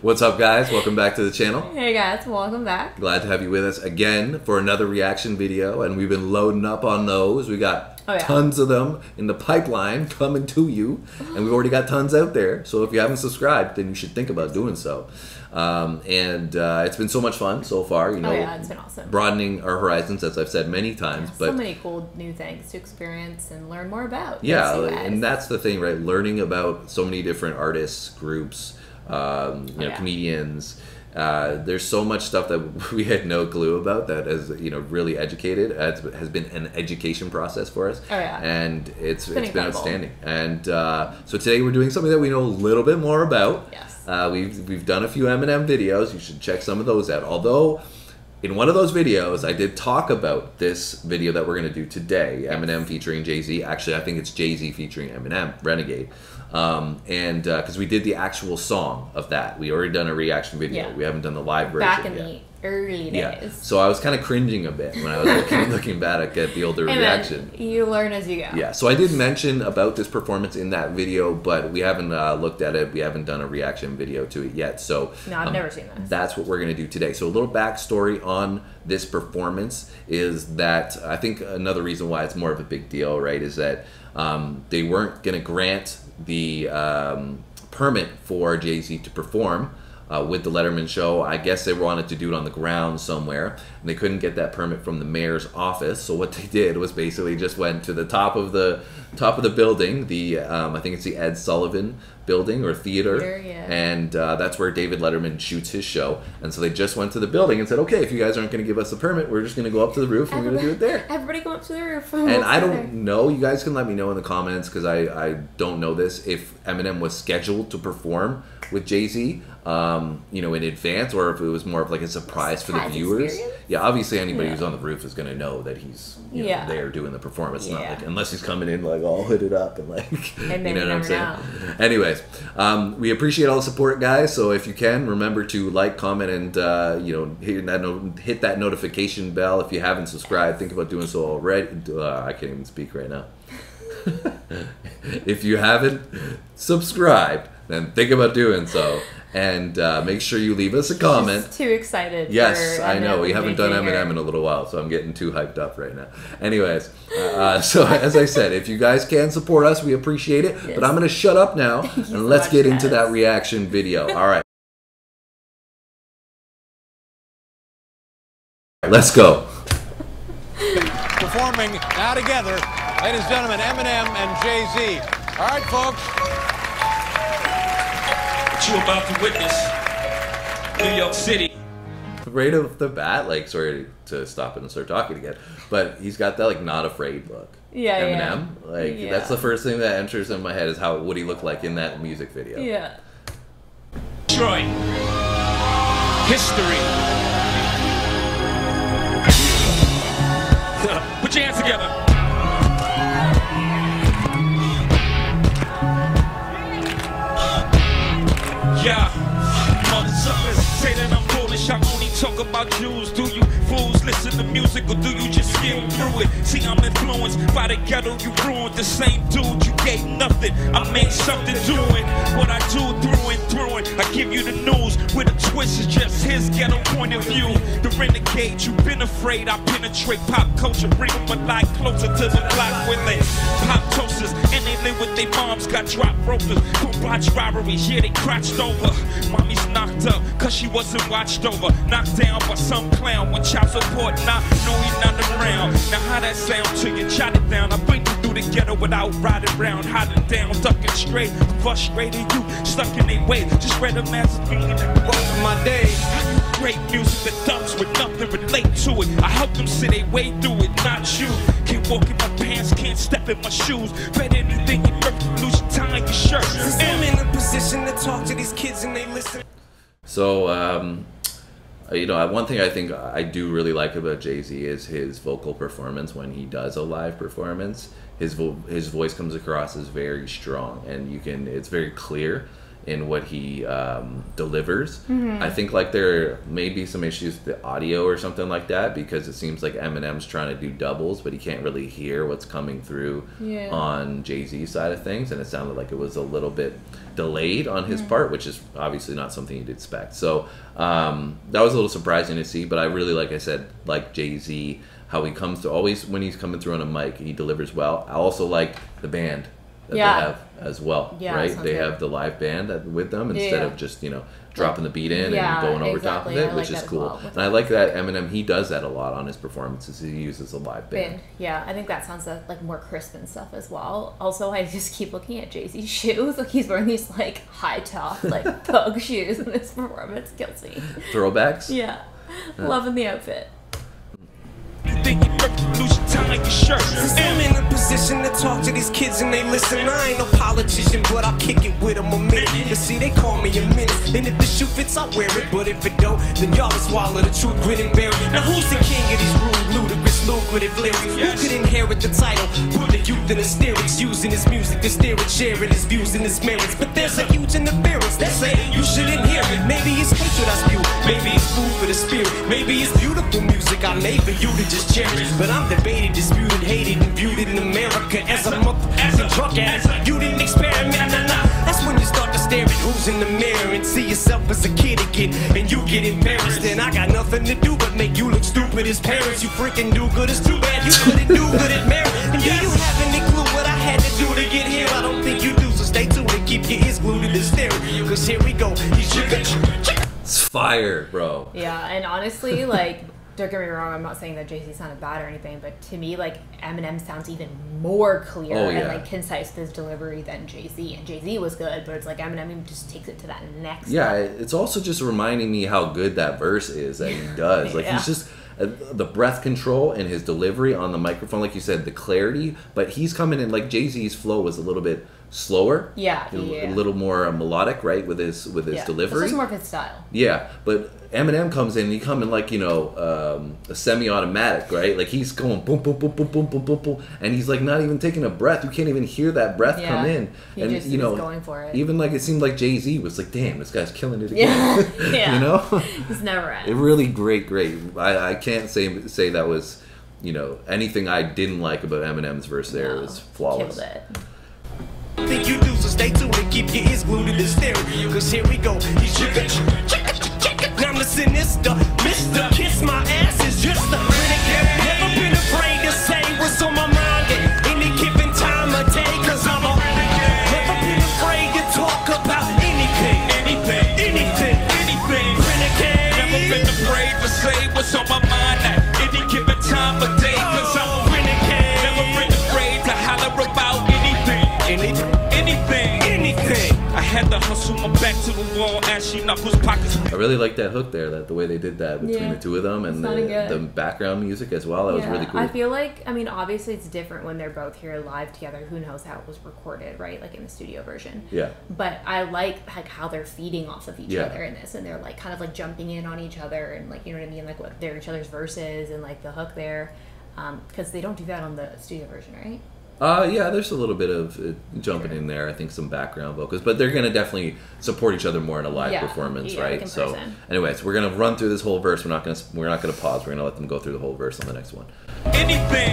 What's up, guys? Welcome back to the channel. Hey guys, welcome back. Glad to have you with us again for another reaction video, and we've been loading up on those. We got tons of them in the pipeline coming to you, and we've already got tons out there. So if you haven't subscribed, then you should think about doing so. It's been so much fun so far. You know, it's been awesome. Broadening our horizons, as I've said many times. But so many cool new things to experience and learn more about. Yeah, and that's the thing, right? Learning about so many different artists, groups, comedians. There's so much stuff that we had no clue about that has really educated. Has been an education process for us. And it's been outstanding. And so today we're doing something that we know a little bit more about. Yes. We've done a few Eminem videos. You should check some of those out. Although in one of those videos I did talk about this video that we're going to do today, Eminem featuring Jay-Z. Actually, I think it's Jay-Z featuring Eminem, Renegade. Because we did the actual song of that. We already done a reaction video. We haven't done the live version back in the early days. So I was kind of cringing a bit when I was looking back at the older reaction. You learn as you go. Yeah, so I did mention about this performance in that video, but we haven't looked at it. We haven't done a reaction video to it yet. So no, I've never seen this. That's what we're going to do today. So a little backstory on this performance is that I think another reason why it's more of a big deal, right, is that they weren't going to grant the permit for Jay-Z to perform with the Letterman show. I guess they wanted to do it on the ground somewhere, and they couldn't get that permit from the mayor's office. So what they did was basically just went to the top of the building, the I think it's the Ed Sullivan building or theater, and that's where David Letterman shoots his show. And so they just went to the building and said, okay, if you guys aren't going to give us the permit, we're just going to go up to the roof and we're going to do it there. Everybody go up to the roof. And I don't know, you guys can let me know in the comments, because I don't know this, if Eminem was scheduled to perform with Jay-Z in advance, or if it was more of like a surprise for the viewers. Yeah, obviously anybody who's on the roof is going to know that he's there doing the performance. Not like, unless he's coming in like all hooded up and like, and you know what I'm saying? Anyways, we appreciate all the support, guys. So if you can, remember to like, comment, and hit that notification bell. If you haven't subscribed, think about doing so already. I can't even speak right now. If you haven't subscribed, then think about doing so. And make sure you leave us a comment. Just too excited. Yes, I know. We haven't done Eminem in a little while, so I'm getting too hyped up right now. Anyways, so as I said, if you guys can support us, we appreciate it. But I'm going to shut up now, and let's get into that reaction video. All right. Let's go. Performing now together, ladies and gentlemen, Eminem and Jay-Z. All right, folks. What you about to witness, New York City. Right off the bat, like, sorry to stop and start talking again, but he's got that like not afraid look. Eminem, like that's the first thing that enters in my head is how would he look like in that music video. Detroit. History. Put your hands together. Yeah, motherfuckers say that I'm foolish. I only talk about Jews. Do you fools listen to music, or do you just skim through it? See, I'm influenced by the ghetto you ruined. The same dude you gave nothing, I made something doing what I do through and through it. I give you the news with a twist, it's just his ghetto point of view. The renegade, you've been afraid. I penetrate pop culture, bring them a lot closer to the block where they pop toasters and they live with their moms. Got drop ropers, who botch robberies, yeah, they crotched over. Mommy's knocked up cause she wasn't watched over, knocked down by some clown when child support not know he's not around. Now how that sound to you? Jot it down. I bring you through the ghetto without riding around, hiding down, ducking straight, frustrated you stuck in their way. Just read a massive meaning at the road of my day. Great music that dunks with nothing relate to it. I help them see they way through it, not you. Can't walk in my pants, can't step in my shoes. Bet anything you lose your tie in your shirt. I'm in a position to talk to these kids and they listen. So, one thing I think I do really like about Jay-Z is his vocal performance when he does a live performance. His voice comes across as very strong, and it's very clear. in what he delivers. I think like there may be some issues with the audio or something like that, because it seems like Eminem's trying to do doubles, but he can't really hear what's coming through on Jay-Z's side of things, and it sounded like it was a little bit delayed on his part, which is obviously not something you'd expect. So that was a little surprising to see, but I really, like I said, like Jay-Z, how he comes to always, when he's coming through on a mic, he delivers well. I also like the band that they have as well, right? They have the live band with them instead of just, you know, dropping the beat in and going over top of it, which is cool. And I like that Eminem, he does that a lot on his performances. He uses a live band. Yeah, I think that sounds like more crisp and stuff as well. Also, I just keep looking at Jay-Z's shoes. Like, he's wearing these like high top like pug shoes in this performance. Kills me. Throwbacks? Yeah. Loving the outfit. Since I'm in a position to talk to these kids and they listen, I ain't no politician, but I'll kick it with them a minute. You see, they call me a menace, and if the shoe fits, I'll wear it. But if it don't, then y'all will swallow the truth, grit and bear it. Now who's the king of these rude, ludicrous, lucrative lyrics? Who could inherit the title? Put the youth in hysterics, using his music to steer it, sharing his views and his merits. But there's a huge interference. They say you shouldn't hear it. Maybe it's hatred I spew, maybe it's food for the spirit, maybe it's beautiful music I made for you to just cherish. But I'm debated, disputed, hated, and viewed in America as a motherfucking drug addict. You didn't experiment, nah. That's when you start to stare at who's in the mirror and see yourself as a kid again, and you get embarrassed. And I got nothing to do but make you look stupid as parents. You freaking do good, it's too bad you couldn't do good at marriage. And do you have any clue what I had to do to get here? I don't think you do, so stay tuned and keep your ears glued to the stereo, cause here we go. It's fire, bro. Yeah, and honestly, like, don't get me wrong, I'm not saying that Jay-Z sounded bad or anything, but to me, like, Eminem sounds even more clear and, like, concise with his delivery than Jay-Z. And Jay-Z was good, but it's like Eminem just takes it to that next level. It's also just reminding me how good that verse is that he does. Like, he's just... the breath control and his delivery on the microphone, like you said, the clarity, but he's coming in, like, Jay-Z's flow was a little bit slower, a little more melodic, right, with his delivery. This is more of his style. Yeah, but Eminem comes in and he come in like, you know, a semi-automatic, right? Like, he's going boom, boom, boom, boom, boom, boom, boom, boom, and he's like not even taking a breath. You can't even hear that breath come in. He and just you know, going for it. Even like it seemed like Jay-Z was like, damn, this guy's killing it again. You know, he's never ends. It really great. I can't say that was, you know, anything I didn't like about Eminem's verse there. It was flawless. Killed it. Think you do, so stay tuned and keep your ears glued to the stereo, cause here we go. He's now the sinister, Mr. Kiss My Ass is just a renegade. Never been afraid to say what's on my mind at any given time of day, cause I'm a renegade. Never been afraid to talk about anything. Renegade. Never been afraid to say what's on my mind at any given time of day, cause I'm a renegade. Never been afraid to holler about anything. I had to hustle my back to the wall, ashy knuckles, pockets. I really like that hook there, that the way they did that between the two of them, and the background music as well. That was really cool. I feel like, I mean, obviously it's different when they're both here live together. Who knows how it was recorded, right? Like in the studio version. Yeah. But I like how they're feeding off of each other in this, and they're like kind of like jumping in on each other, and like, you know what I mean, like what they're each other's verses and like the hook there, because they don't do that on the studio version, right? Yeah, there's a little bit of jumping in there. I think some background vocals, but they're gonna definitely support each other more in a live performance, right? So, anyways, we're gonna run through this whole verse. We're not gonna pause. We're gonna let them go through the whole verse on the next one. Anything.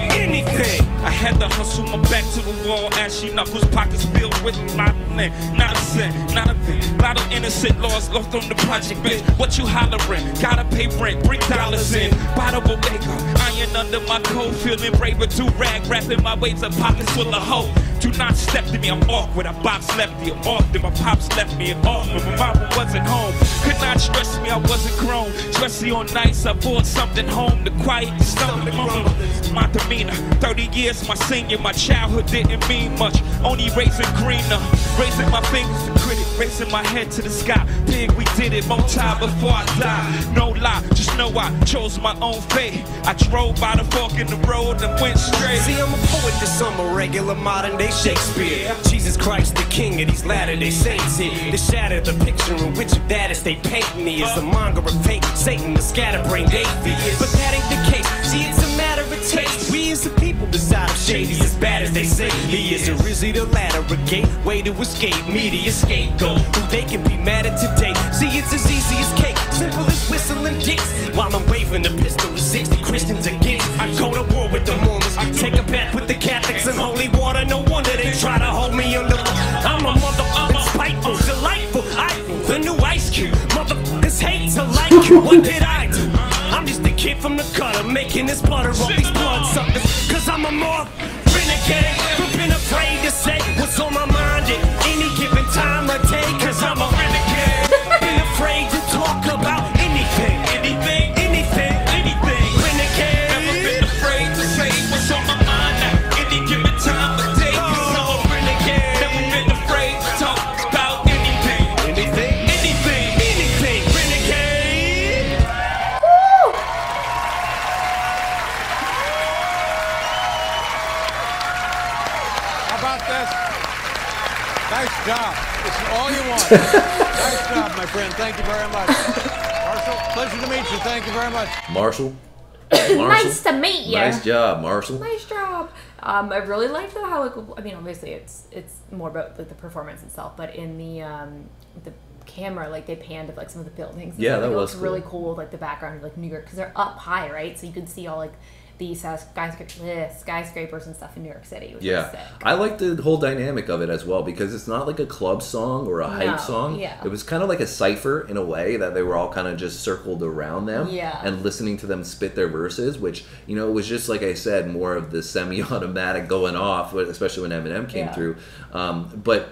I had to hustle my back to the wall, ashy knuckles, pockets filled with not a cent, not a thing. Lot of innocent laws lost on the project bench. What you hollering? Gotta pay rent, bring dollars in. Bottle bodega, iron under my coat, feeling braver to rag, wrapping my weights up, pockets full of hope. Do not step to me, I'm awkward. I box lefty, I'm often. My pops left me at home when my mama wasn't home. Could not stress me, I wasn't grown. Especially on nights, I brought something home. The quiet stomach, my demeanor. 30 years, my senior, my childhood didn't mean much. Only raising greener, raising my fingers to critic, raising my head to the sky. Big, we did it, more time before I die. No lie, just know I chose my own fate. I drove by the fork in the road and went straight. See, I'm a poet, this I'm a regular modern day Shakespeare. Jesus Christ, the king of these latter-day saints here. To shatter the picture in which of that is they paint me as a monger of fate, Satan, the scatterbrained atheist. But that ain't the case, see, it's a matter of taste. We as a people decide Jay-Z's as bad as they say he is, or is he the latter? A gateway to escape, media scapegoat, who they can be mad at today. See, it's as easy as cake, simple as whistling dicks, while I'm waving the pistol with 60 Christians against. I go to war with the Mormons, I take a bath with the Catholics and holy water. No wonder they try to hold me under. I'm a motherfucker, spiteful, delightful, the new Ice Cube. Motherfuckers hate to like you. What did I do? I'm just a kid from the gutter, making this butter off these bloodsuckers. Cause I'm a more renegade, who've been afraid to say what's on my mind at any given time of day. Cause I'm a renegade, been afraid to talk about anything, anything, anything, anything. Renegade, never been afraid to say what's on my mind at any given time of day. Cause I'm a renegade, never been afraid to talk about anything, anything, anything, anything. Renegade. Woo! How about this? Nice job. This is all you want. Nice job, my friend. Thank you very much. Marshall, pleasure to meet you. Thank you very much. Marshall. Nice to meet you. Nice job, Marshall. Nice job. I really liked how, like, I mean, obviously it's more about like the performance itself, but in the camera, like they panned of like some of the buildings. Yeah, like, that it was looks really cool, like the background of like New York, because they're up high, right? So you could see all like these skyscrapers and stuff in New York City, which is sick. I like the whole dynamic of it as well, because it's not like a club song or a hype song. Yeah. It was kind of like a cipher in a way, that they were all kind of just circled around them and listening to them spit their verses, which, you know, it was just, like I said, more of the semi-automatic going off, especially when Eminem came through. But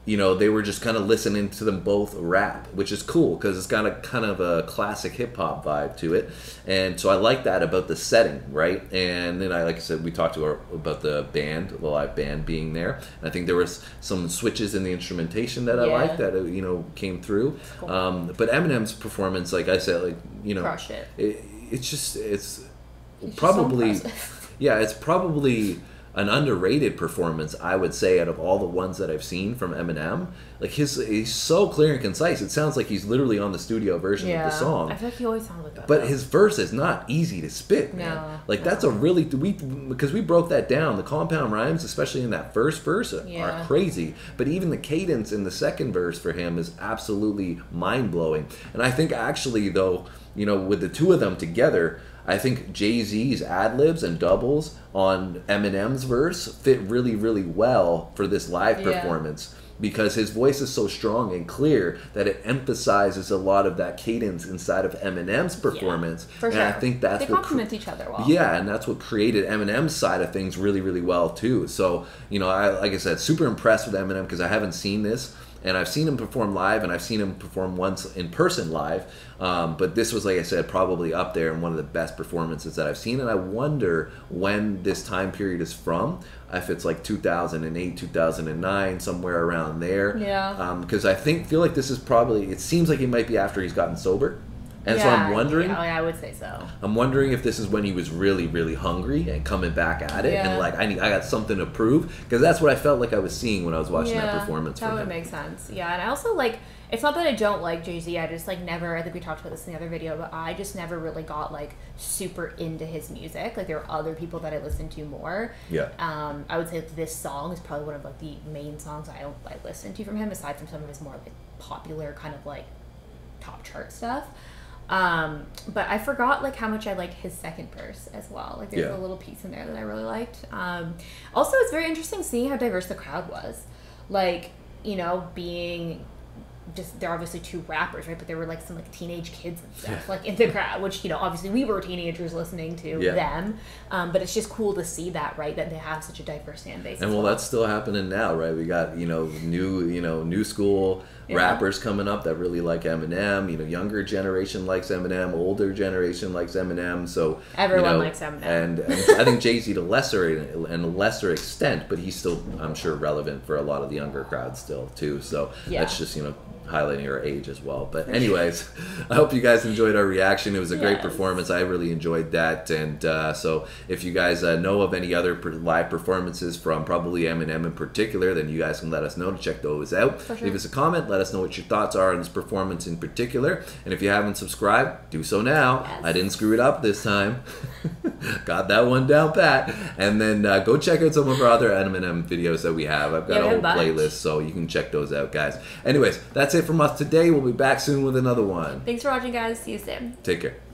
you know, they were just kind of listening to them both rap, which is cool because it's got a kind of a classic hip hop vibe to it. And so I like that about the setting, right? And then like I said, we talked about the band, the live band being there. And I think there was some switches in the instrumentation that I liked that, you know, came through. Cool. But Eminem's performance, like I said, like, you know, crush it. It's probably, so it's probably an underrated performance, I would say, out of all the ones that I've seen from Eminem. Like he's so clear and concise. It sounds like he's literally on the studio version of the song. I feel like he always sounds like that. But his verse is not easy to spit, man. That's a really because we broke that down. The compound rhymes, especially in that first verse, are crazy. But even the cadence in the second verse for him is absolutely mind blowing. And I think actually, though, you know, with the two of them together, I think Jay-Z's ad-libs and doubles on Eminem's verse fit really, really well for this live performance, because his voice is so strong and clear that it emphasizes a lot of that cadence inside of Eminem's performance. For sure. And I think that's they complement each other well. Yeah, and that's what created Eminem's side of things really, really well too. So, you know, like I said, super impressed with Eminem because I haven't seen this. And I've seen him perform live, and I've seen him perform once in person live. But this was, like I said, probably up there and one of the best performances that I've seen. And I wonder when this time period is from, if it's like 2008, 2009, somewhere around there. Yeah. Because I feel like this is probably, it seems like it might be after he's gotten sober. And so I'm wondering. Yeah, I would say so. I'm wondering if this is when he was really, really hungry and coming back at it, and like I got something to prove, because that's what I felt like I was seeing when I was watching that performance. That would make sense. Yeah, and I also like. It's not that I don't like Jay-Z. I just like never. I think we talked about this in the other video, but I just never really got like super into his music. Like there were other people that I listened to more. Yeah. I would say that this song is probably one of like the main songs I listen to from him, aside from some of his more like popular kind of like top chart stuff. But I forgot like how much I like his second verse as well. Like there's a little piece in there that I really liked. Also, it's very interesting seeing how diverse the crowd was. Like, you know, being just, they're obviously two rappers, right? But there were like some like teenage kids and stuff like in the crowd, which, you know, obviously we were teenagers listening to them. But it's just cool to see that, right? That they have such a diverse fan base. And well, that's still happening now, right? We got, new school rappers coming up that really like Eminem. You know, younger generation likes Eminem, older generation likes Eminem. So everyone likes Eminem. And I think Jay-Z to lesser extent, but he's still, I'm sure, relevant for a lot of the younger crowds still too. So that's just, highlighting our age as well. But anyways, I hope you guys enjoyed our reaction. It was a great performance. I really enjoyed that. And so if you guys know of any other live performances from probably Eminem in particular, then you guys can let us know to check those out. Sure. Leave us a comment. Let us know what your thoughts are on this performance in particular. And if you haven't subscribed, do so now. Yes. I didn't screw it up this time. Got that one down pat. And then go check out some of our other Eminem videos that we have. I've got a whole playlist, so you can check those out, guys. Anyways, that's it from us today. We'll be back soon with another one. Thanks for watching, guys. See you soon. Take care.